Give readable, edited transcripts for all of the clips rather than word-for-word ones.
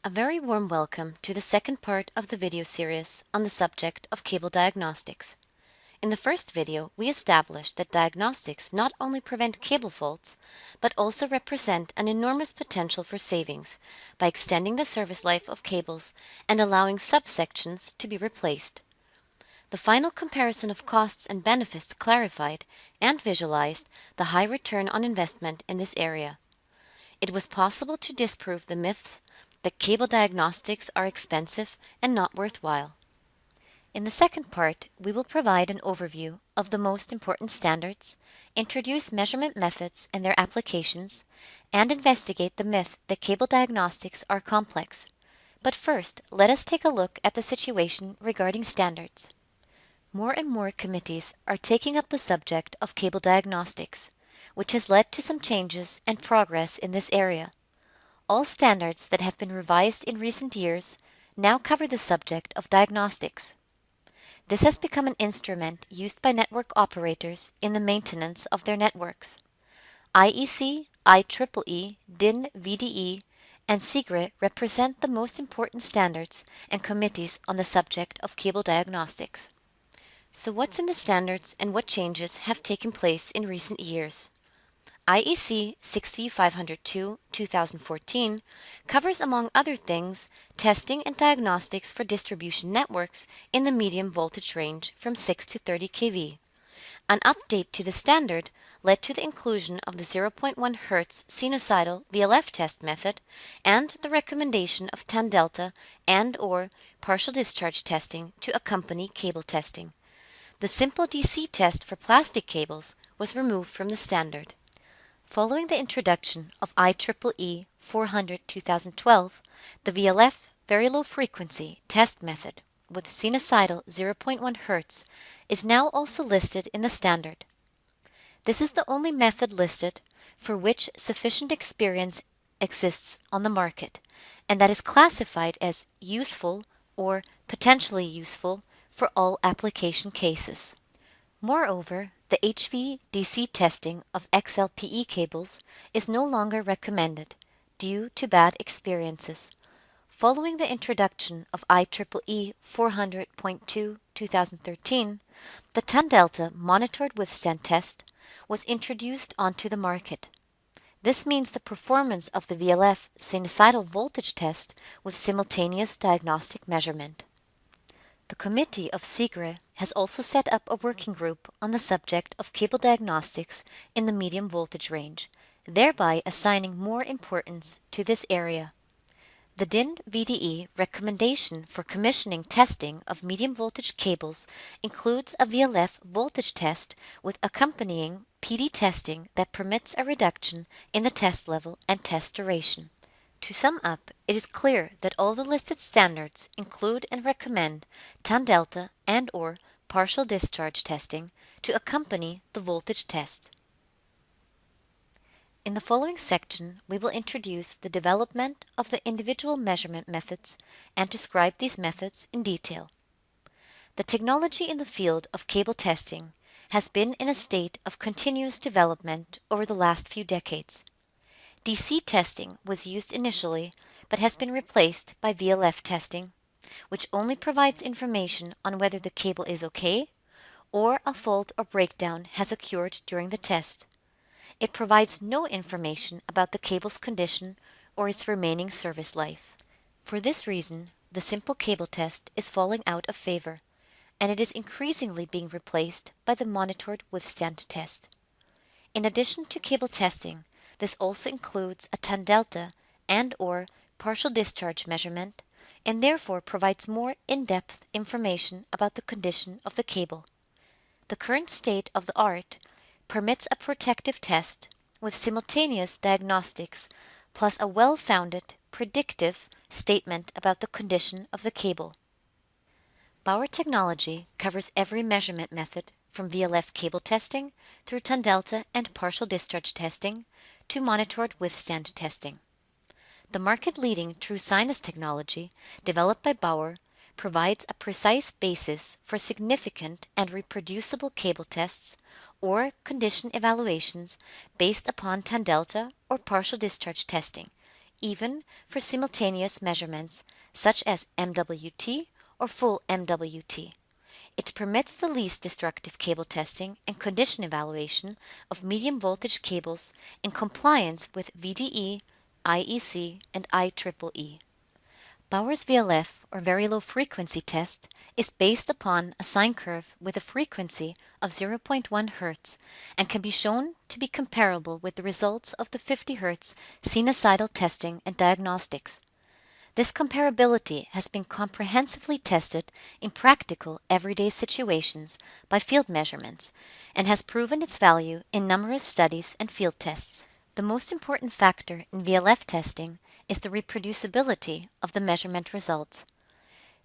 A very warm welcome to the second part of the video series on the subject of cable diagnostics. In the first video, we established that diagnostics not only prevent cable faults, but also represent an enormous potential for savings by extending the service life of cables and allowing subsections to be replaced. The final comparison of costs and benefits clarified and visualized the high return on investment in this area. It was possible to disprove the myths that cable diagnostics are expensive and not worthwhile. In the second part, we will provide an overview of the most important standards, introduce measurement methods and their applications, and investigate the myth that cable diagnostics are complex. But first, let us take a look at the situation regarding standards. More and more committees are taking up the subject of cable diagnostics, which has led to some changes and progress in this area. All standards that have been revised in recent years now cover the subject of diagnostics. This has become an instrument used by network operators in the maintenance of their networks. IEC, IEEE, DIN, VDE, and SIGRE represent the most important standards and committees on the subject of cable diagnostics. So what's in the standards and what changes have taken place in recent years? IEC 60502-2014 covers, among other things, testing and diagnostics for distribution networks in the medium voltage range from 6 to 30 kV. An update to the standard led to the inclusion of the 0.1 Hz sinusoidal VLF test method and the recommendation of tan delta and/or partial discharge testing to accompany cable testing. The simple DC test for plastic cables was removed from the standard. Following the introduction of IEEE 400-2012, the VLF very low frequency test method with sinusoidal 0.1 Hz is now also listed in the standard. This is the only method listed for which sufficient experience exists on the market, and that is classified as useful or potentially useful for all application cases. Moreover, the HVDC testing of XLPE cables is no longer recommended due to bad experiences. Following the introduction of IEEE 400.2/2013, the tan delta monitored withstand test was introduced onto the market. This means the performance of the VLF sinusoidal voltage test with simultaneous diagnostic measurement. The Committee of SIGRE has also set up a working group on the subject of cable diagnostics in the medium voltage range, thereby assigning more importance to this area. The DIN VDE recommendation for commissioning testing of medium voltage cables includes a VLF voltage test with accompanying PD testing that permits a reduction in the test level and test duration. To sum up, it is clear that all the listed standards include and recommend tan delta and/or partial discharge testing to accompany the voltage test. In the following section, we will introduce the development of the individual measurement methods and describe these methods in detail. The technology in the field of cable testing has been in a state of continuous development over the last few decades. DC testing was used initially, but has been replaced by VLF testing, which only provides information on whether the cable is okay or a fault or breakdown has occurred during the test. It provides no information about the cable's condition or its remaining service life. For this reason, the simple cable test is falling out of favor, and it is increasingly being replaced by the monitored withstand test. In addition to cable testing, this also includes a tan delta and/or partial discharge measurement, and therefore provides more in-depth information about the condition of the cable. The current state of the art permits a protective test with simultaneous diagnostics plus a well-founded, predictive statement about the condition of the cable. Bauer technology covers every measurement method from VLF cable testing through tan delta and partial discharge testing to monitored withstand testing. The market-leading True Sinus technology, developed by Bauer, provides a precise basis for significant and reproducible cable tests or condition evaluations based upon tan delta or partial discharge testing, even for simultaneous measurements such as MWT or full MWT. It permits the least destructive cable testing and condition evaluation of medium voltage cables in compliance with VDE, IEC, and IEEE. Bauer's VLF, or very low frequency test, is based upon a sine curve with a frequency of 0.1 Hz and can be shown to be comparable with the results of the 50 Hz sinusoidal testing and diagnostics. This comparability has been comprehensively tested in practical, everyday situations by field measurements and has proven its value in numerous studies and field tests. The most important factor in VLF testing is the reproducibility of the measurement results.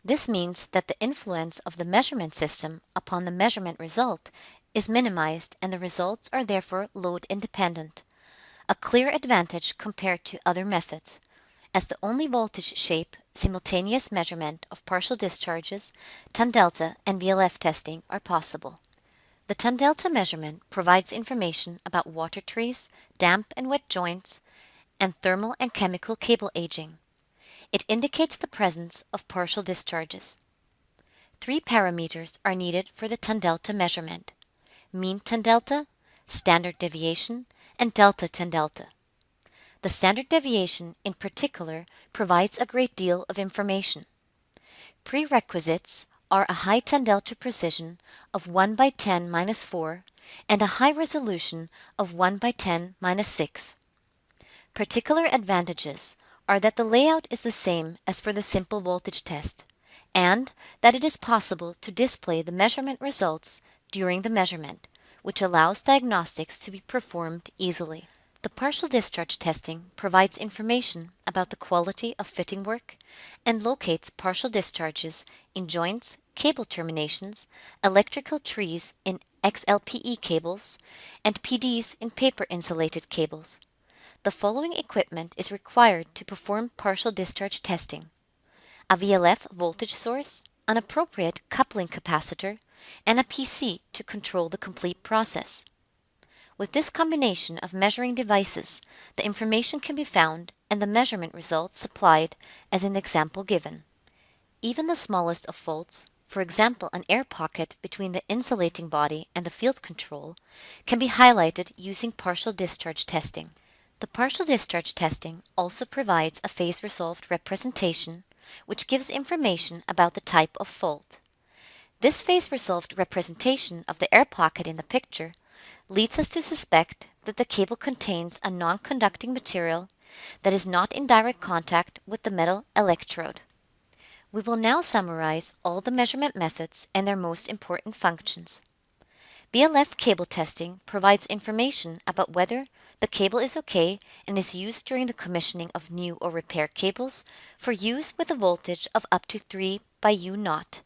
This means that the influence of the measurement system upon the measurement result is minimized and the results are therefore load independent, a clear advantage compared to other methods, as the only voltage shape simultaneous measurement of partial discharges, ton delta, and VLF testing are possible. The ton delta measurement provides information about water trees, damp and wet joints, and thermal and chemical cable aging. It indicates the presence of partial discharges. 3 parameters are needed for the ton delta measurement: mean ton delta, standard deviation, and delta ton delta. The standard deviation, in particular, provides a great deal of information. Prerequisites are a high ton delta precision of 1 by 10 minus 4 and a high resolution of 1 by 10 minus 6. Particular advantages are that the layout is the same as for the simple voltage test, and that it is possible to display the measurement results during the measurement, which allows diagnostics to be performed easily. The partial discharge testing provides information about the quality of fitting work and locates partial discharges in joints, cable terminations, electrical trees in XLPE cables, and PDs in paper insulated cables. The following equipment is required to perform partial discharge testing: a VLF voltage source, an appropriate coupling capacitor, and a PC to control the complete process. With this combination of measuring devices, the information can be found and the measurement results supplied as in the example given. Even the smallest of faults, for example an air pocket between the insulating body and the field control, can be highlighted using partial discharge testing. The partial discharge testing also provides a phase-resolved representation, which gives information about the type of fault. This phase-resolved representation of the air pocket in the picture leads us to suspect that the cable contains a non-conducting material that is not in direct contact with the metal electrode. We will now summarize all the measurement methods and their most important functions. VLF cable testing provides information about whether the cable is okay and is used during the commissioning of new or repair cables for use with a voltage of up to 3 by U0.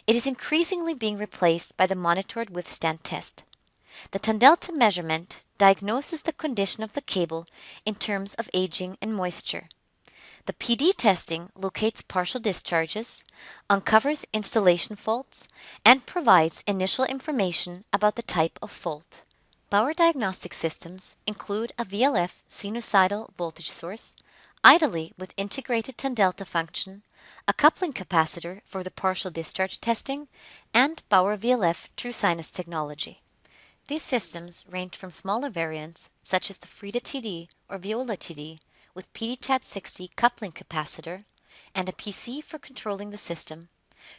It is increasingly being replaced by the monitored withstand test. The ton delta measurement diagnoses the condition of the cable in terms of aging and moisture. The PD testing locates partial discharges, uncovers installation faults, and provides initial information about the type of fault. Bauer diagnostic systems include a VLF sinusoidal voltage source, ideally with integrated ton delta function, a coupling capacitor for the partial discharge testing, and Bauer VLF true sinus technology. These systems range from smaller variants, such as the Frida TD or Viola TD, with PDCAT60 coupling capacitor and a PC for controlling the system,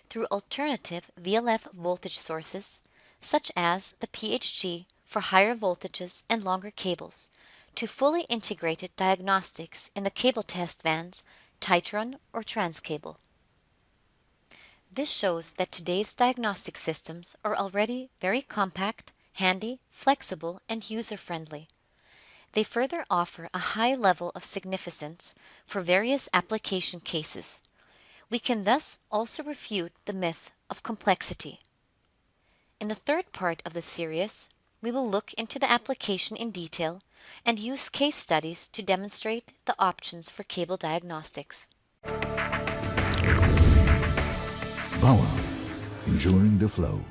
through alternative VLF voltage sources, such as the PHG for higher voltages and longer cables, to fully integrated diagnostics in the cable test vans, Titron or Transcable. This shows that today's diagnostic systems are already very compact, handy, flexible, and user-friendly. They further offer a high level of significance for various application cases. We can thus also refute the myth of complexity. In the third part of the series, we will look into the application in detail and use case studies to demonstrate the options for cable diagnostics. Bauer, enjoying the flow.